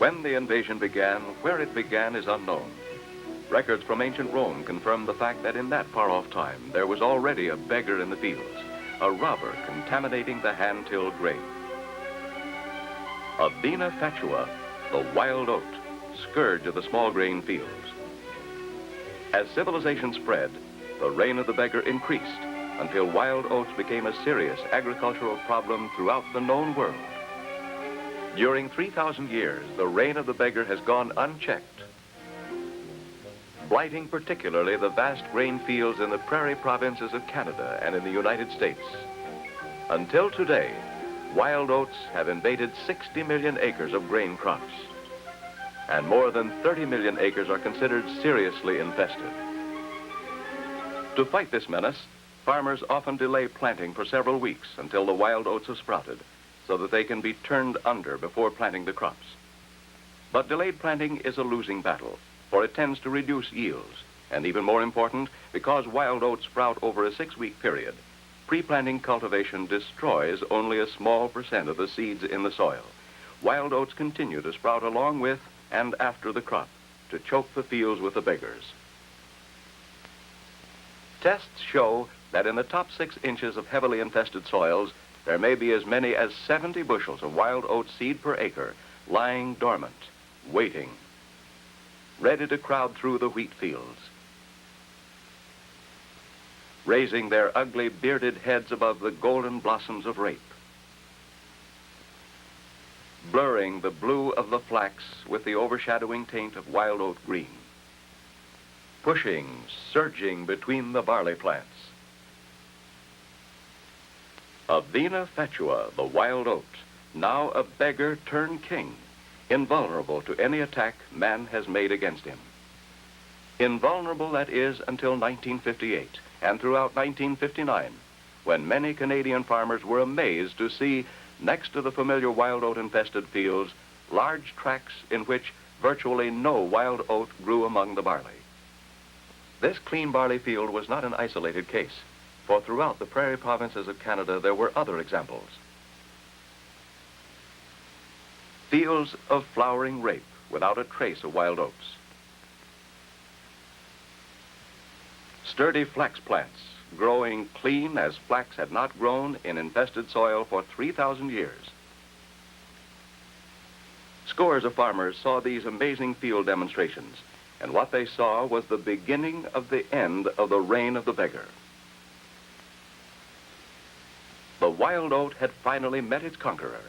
When the invasion began, where it began is unknown. Records from ancient Rome confirm the fact that in that far-off time, there was already a beggar in the fields, a robber contaminating the hand-tilled grain. Avena fatua, the wild oat, scourge of the small grain fields. As civilization spread, the reign of the beggar increased until wild oats became a serious agricultural problem throughout the known world. During 3,000 years, the reign of the beggar has gone unchecked, blighting particularly the vast grain fields in the prairie provinces of Canada and in the United States. Until today, wild oats have invaded 60 million acres of grain crops, and more than 30 million acres are considered seriously infested. To fight this menace, farmers often delay planting for several weeks until the wild oats have sprouted, so that they can be turned under before planting the crops. But delayed planting is a losing battle, for it tends to reduce yields, and even more important, because wild oats sprout over a 6-week period, pre-planting cultivation destroys only a small percent of the seeds in the soil. Wild oats continue to sprout along with and after the crop to choke the fields with the beggars. Tests show that in the top 6 inches of heavily infested soils, there may be as many as 70 bushels of wild oat seed per acre lying dormant, waiting, ready to crowd through the wheat fields, raising their ugly bearded heads above the golden blossoms of rape, blurring the blue of the flax with the overshadowing taint of wild oat green, pushing, surging between the barley plants. Avena fatua, the wild oat, now a beggar turned king, invulnerable to any attack man has made against him. Invulnerable, that is, until 1958 and throughout 1959, when many Canadian farmers were amazed to see, next to the familiar wild oat-infested fields, large tracts in which virtually no wild oat grew among the barley. This clean barley field was not an isolated case, for throughout the prairie provinces of Canada there were other examples. Fields of flowering rape without a trace of wild oats. Sturdy flax plants growing clean as flax had not grown in infested soil for 3,000 years. Scores of farmers saw these amazing field demonstrations, and what they saw was the beginning of the end of the reign of the beggar. The wild oat had finally met its conqueror,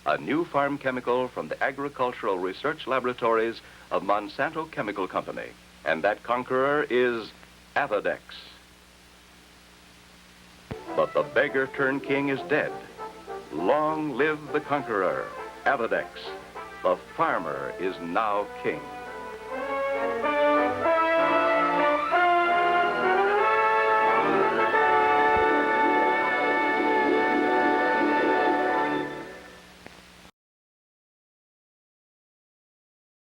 a new farm chemical from the agricultural research laboratories of Monsanto Chemical Company, and that conqueror is Avadex. But the beggar turned king is dead. Long live the conqueror, Avadex. The farmer is now king.